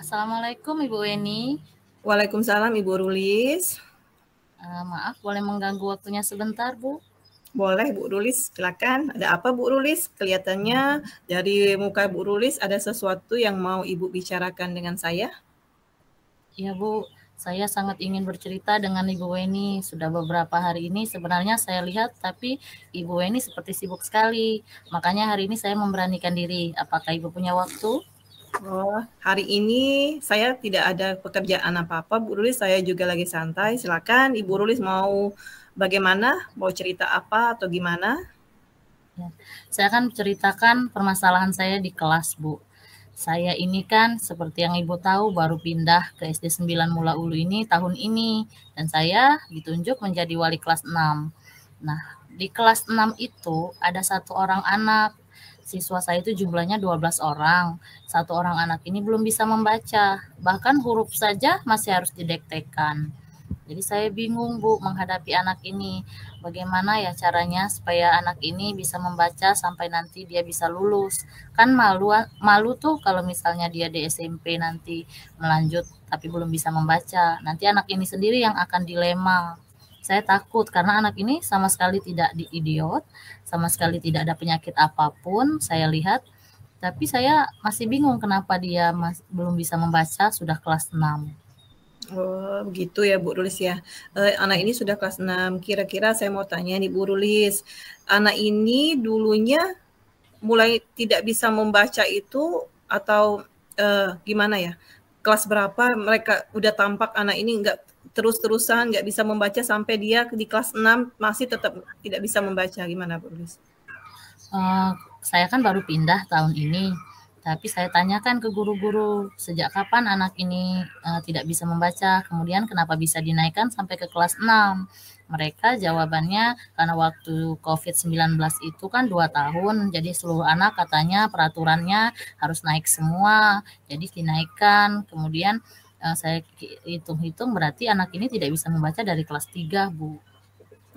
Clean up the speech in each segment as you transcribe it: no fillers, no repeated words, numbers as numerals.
Assalamualaikum Ibu Weni. Waalaikumsalam Ibu Rulis. Maaf boleh mengganggu waktunya sebentar Bu? Boleh Bu Rulis, silakan. Ada apa Bu Rulis? Kelihatannya dari muka Bu Rulis ada sesuatu yang mau Ibu bicarakan dengan saya. Ya Bu, saya sangat ingin bercerita dengan Ibu Weni. Sudah beberapa hari ini sebenarnya saya lihat, tapi Ibu Weni seperti sibuk sekali. Makanya hari ini saya memberanikan diri. Apakah Ibu punya waktu? Oh, hari ini saya tidak ada pekerjaan apa-apa Bu Rulis, saya juga lagi santai. Silakan Ibu Rulis mau bagaimana? Mau cerita apa atau gimana? Ya. Saya akan menceritakan permasalahan saya di kelas Bu. Saya ini kan seperti yang Ibu tahu baru pindah ke SD 9 Mula Ulu ini tahun ini, dan saya ditunjuk menjadi wali kelas 6. Nah, di kelas 6 itu ada satu orang anak. Siswa saya itu jumlahnya 12 orang. Satu orang anak ini belum bisa membaca. Bahkan huruf saja masih harus didektekan. Jadi saya bingung Bu menghadapi anak ini. Bagaimana ya caranya supaya anak ini bisa membaca sampai nanti dia bisa lulus. Kan malu tuh kalau misalnya dia di SMP nanti melanjut tapi belum bisa membaca. Nanti anak ini sendiri yang akan dilema. Saya takut karena anak ini sama sekali tidak idiot, sama sekali tidak ada penyakit apapun saya lihat. Tapi saya masih bingung kenapa dia belum bisa membaca sudah kelas 6. Oh, begitu ya Bu Rulis ya. Anak ini sudah kelas 6. Kira-kira saya mau tanya nih Bu Rulis. Anak ini dulunya mulai tidak bisa membaca itu atau gimana ya? Kelas berapa mereka udah tampak anak ini nggak terus-terusan nggak bisa membaca sampai dia di kelas 6 masih tetap tidak bisa membaca, gimana Bu Rulis? Saya kan baru pindah tahun ini, tapi saya tanyakan ke guru-guru sejak kapan anak ini tidak bisa membaca, kemudian kenapa bisa dinaikkan sampai ke kelas 6. Mereka jawabannya karena waktu COVID-19 itu kan 2 tahun, jadi seluruh anak katanya peraturannya harus naik semua, jadi dinaikkan. Kemudian saya hitung-hitung berarti anak ini tidak bisa membaca dari kelas 3, Bu.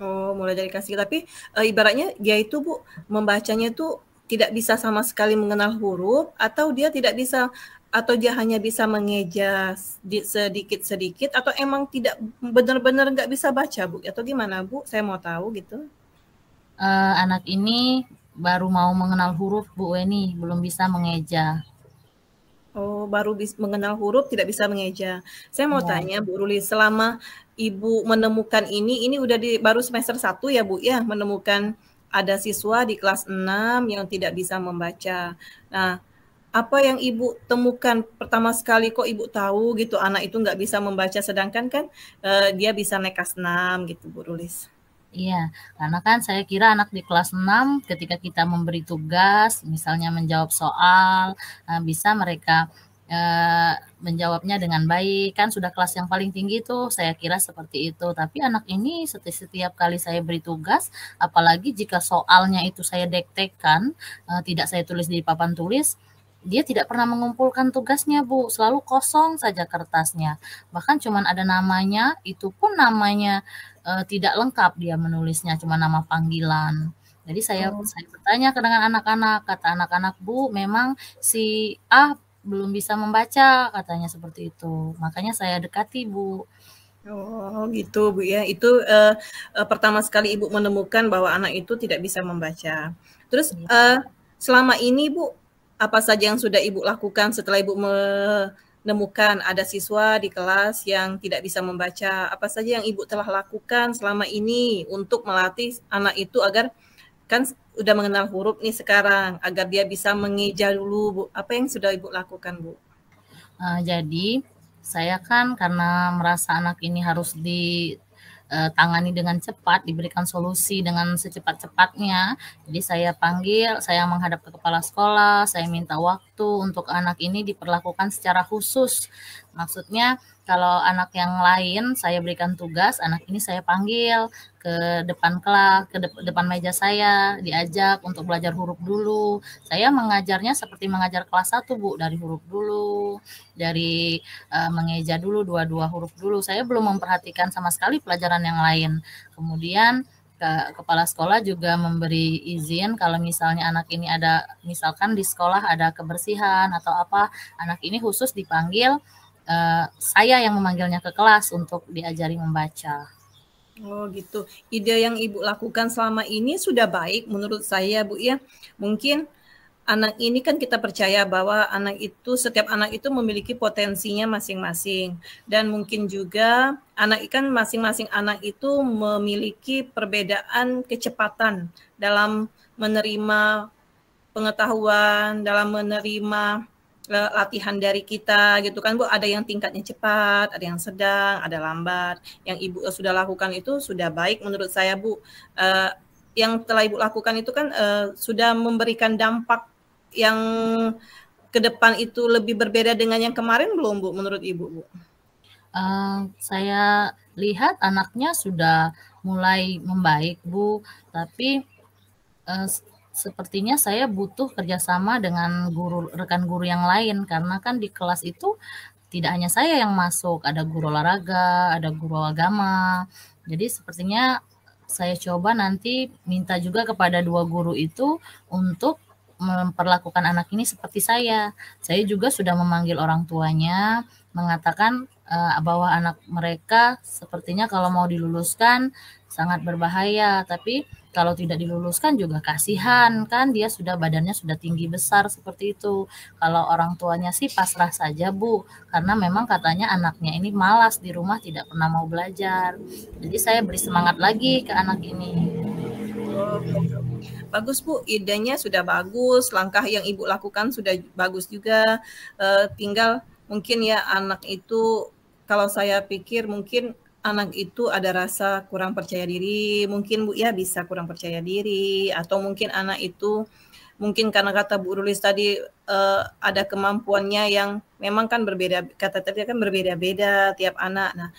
Oh, mulai dari kelas 3. Tapi ibaratnya dia itu Bu, membacanya tuh tidak bisa sama sekali mengenal huruf atau dia tidak bisa atau dia hanya bisa mengeja sedikit-sedikit atau emang tidak benar-benar nggak bisa baca Bu? Atau gimana Bu? Saya mau tahu gitu. Anak ini baru mau mengenal huruf Bu Weni, belum bisa mengeja. Oh, baru mengenal huruf, tidak bisa mengeja. Saya mau Ya, tanya Bu Ruli, selama Ibu menemukan ini udah baru semester 1 ya Bu ya, menemukan ada siswa di kelas 6 yang tidak bisa membaca. Nah, apa yang Ibu temukan pertama sekali kok Ibu tahu gitu anak itu nggak bisa membaca sedangkan kan dia bisa naik kelas 6 gitu Bu Rulis. iya, karena kan saya kira anak di kelas 6 ketika kita memberi tugas, misalnya menjawab soal, bisa mereka menjawabnya dengan baik, kan sudah kelas yang paling tinggi tuh, saya kira seperti itu. Tapi anak ini setiap kali saya beri tugas, apalagi jika soalnya itu saya dektekan, tidak saya tulis di papan tulis, dia tidak pernah mengumpulkan tugasnya Bu, selalu kosong saja kertasnya. Bahkan cuman ada namanya, itu pun namanya tidak lengkap dia menulisnya, cuma nama panggilan. Jadi saya Oh, saya bertanya dengan anak-anak, kata anak-anak, "Bu, memang si A belum bisa membaca," katanya seperti itu. Makanya saya dekati, Bu. oh gitu Bu ya. Itu pertama sekali Ibu menemukan bahwa anak itu tidak bisa membaca. Terus selama ini Bu, apa saja yang sudah Ibu lakukan setelah Ibu menemukan ada siswa di kelas yang tidak bisa membaca? Apa saja yang Ibu telah lakukan selama ini untuk melatih anak itu agar kan udah mengenal huruf nih sekarang, agar dia bisa mengeja dulu Bu. Apa yang sudah Ibu lakukan Bu? Jadi saya kan karena merasa anak ini harus ditangani dengan cepat, diberikan solusi dengan secepat-cepatnya. Jadi saya panggil, saya menghadap ke kepala sekolah, saya minta waktu untuk anak ini diperlakukan secara khusus. Maksudnya kalau anak yang lain saya berikan tugas, anak ini saya panggil ke depan kelas, ke depan meja saya, diajak untuk belajar huruf dulu. Saya mengajarnya seperti mengajar kelas 1 Bu, dari huruf dulu, dari mengeja dulu dua-dua huruf dulu. Saya belum memperhatikan sama sekali pelajaran yang lain. Kemudian kepala sekolah juga memberi izin kalau misalnya anak ini ada, misalkan di sekolah ada kebersihan atau apa, anak ini khusus dipanggil, saya yang memanggilnya ke kelas untuk diajari membaca. Oh gitu. Ide yang Ibu lakukan selama ini sudah baik menurut saya, Bu ya. Mungkin anak ini kan kita percaya bahwa setiap anak itu memiliki potensinya masing-masing. Dan mungkin juga masing-masing anak itu memiliki perbedaan kecepatan dalam menerima pengetahuan, dalam menerima latihan dari kita gitu kan Bu. Ada yang tingkatnya cepat, ada yang sedang, ada lambat. Yang Ibu sudah lakukan itu sudah baik menurut saya Bu. Yang telah Ibu lakukan itu kan sudah memberikan dampak yang ke depan itu lebih berbeda dengan yang kemarin belum Bu menurut Ibu Bu? Saya lihat anaknya sudah mulai membaik Bu, tapi sepertinya saya butuh kerjasama dengan rekan guru yang lain, karena kan di kelas itu tidak hanya saya yang masuk, ada guru olahraga, ada guru agama. Jadi sepertinya saya coba nanti minta juga kepada 2 guru itu untuk memperlakukan anak ini seperti saya. Saya juga sudah memanggil orang tuanya, mengatakan bahwa anak mereka sepertinya kalau mau diluluskan sangat berbahaya, tapi kalau tidak diluluskan juga kasihan kan, dia sudah badannya sudah tinggi besar seperti itu. Kalau orang tuanya sih pasrah saja Bu, karena memang katanya anaknya ini malas di rumah, tidak pernah mau belajar. Jadi saya beri semangat lagi ke anak ini. Oh, gitu. Bagus Bu, idenya sudah bagus, langkah yang Ibu lakukan sudah bagus juga. Tinggal mungkin ya anak itu, kalau saya pikir mungkin anak itu ada rasa kurang percaya diri, mungkin Bu ya bisa kurang percaya diri, atau mungkin anak itu mungkin karena kata Bu Rulis tadi ada kemampuannya yang memang kan berbeda, kata tadi kan berbeda-beda tiap anak. Nah,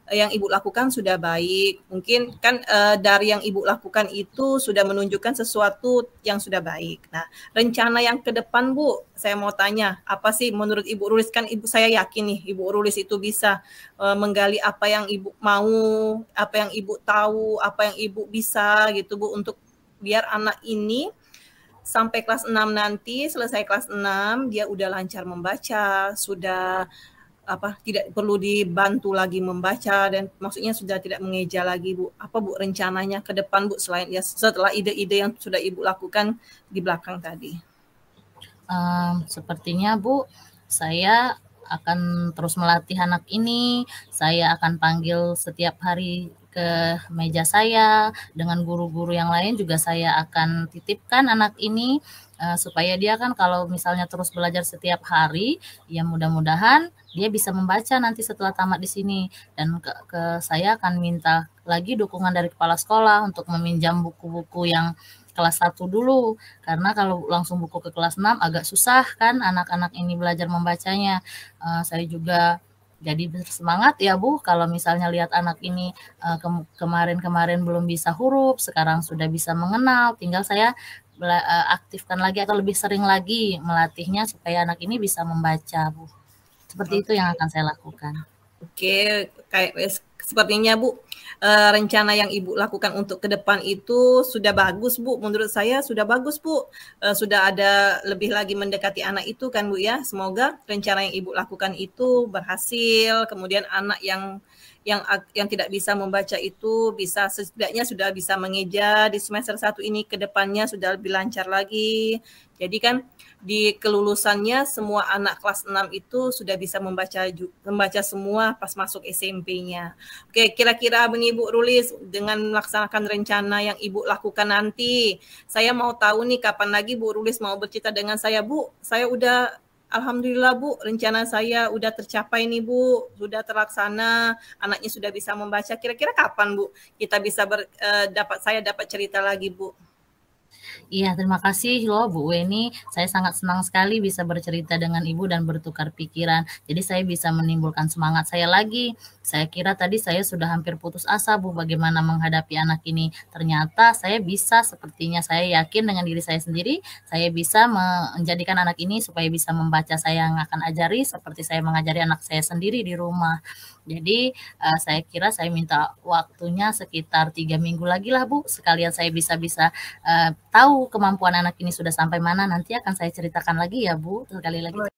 yang Ibu lakukan sudah baik. Mungkin kan dari yang Ibu lakukan itu sudah menunjukkan sesuatu yang sudah baik. Nah, rencana yang ke depan Bu, saya mau tanya, apa sih menurut Ibu Rulis, kan saya yakin nih Ibu Rulis itu bisa menggali apa yang Ibu mau, apa yang Ibu tahu, apa yang Ibu bisa gitu Bu, untuk biar anak ini sampai kelas 6 nanti, selesai kelas 6 dia udah lancar membaca, sudah tidak perlu dibantu lagi membaca, dan maksudnya sudah tidak mengeja lagi Bu. Apa Bu rencananya ke depan Bu, selain ya setelah ide-ide yang sudah Ibu lakukan di belakang tadi? Sepertinya Bu, saya akan terus melatih anak ini. Saya akan panggil setiap hari ke meja saya, dengan guru-guru yang lain juga saya akan titipkan anak ini, supaya dia kan kalau misalnya terus belajar setiap hari, ya mudah-mudahan dia bisa membaca nanti setelah tamat di sini. Dan saya akan minta lagi dukungan dari kepala sekolah untuk meminjam buku-buku yang kelas 1 dulu, karena kalau langsung buku ke kelas 6 agak susah kan anak-anak ini belajar membacanya. Saya juga jadi bersemangat ya Bu, kalau misalnya lihat anak ini kemarin-kemarin belum bisa huruf, sekarang sudah bisa mengenal, tinggal saya aktifkan lagi atau lebih sering lagi melatihnya supaya anak ini bisa membaca Bu. Seperti itu yang akan saya lakukan. Oke, sepertinya Bu, rencana yang Ibu lakukan untuk ke depan itu sudah bagus Bu. Menurut saya sudah bagus Bu. Sudah ada lebih lagi mendekati anak itu kan Bu ya. Semoga rencana yang Ibu lakukan itu berhasil. Kemudian anak yang tidak bisa membaca itu bisa, setidaknya sudah bisa mengeja di semester 1 ini, ke depannya sudah lebih lancar lagi. Jadi kan di kelulusannya semua anak kelas 6 itu sudah bisa membaca semua pas masuk SMP-nya. Oke, kira-kira begini Bu Rulis, dengan melaksanakan rencana yang Ibu lakukan nanti, saya mau tahu nih kapan lagi Bu Rulis mau bercerita dengan saya Bu. Saya udah, alhamdulillah Bu, rencana saya udah tercapai nih Bu, sudah terlaksana, anaknya sudah bisa membaca. Kira-kira kapan Bu kita bisa saya dapat cerita lagi Bu? Iya, terima kasih loh Bu Weni. Saya sangat senang sekali bisa bercerita dengan Ibu dan bertukar pikiran. Jadi saya bisa menimbulkan semangat saya lagi. Saya kira tadi saya sudah hampir putus asa Bu bagaimana menghadapi anak ini. Ternyata saya bisa, sepertinya saya yakin dengan diri saya sendiri, saya bisa menjadikan anak ini supaya bisa membaca. Saya yang akan ajari seperti saya mengajari anak saya sendiri di rumah. Jadi saya kira saya minta waktunya sekitar 3 minggu lagi lah Bu, sekalian saya bisa tahu kemampuan anak ini sudah sampai mana, nanti akan saya ceritakan lagi ya Bu, sekali lagi.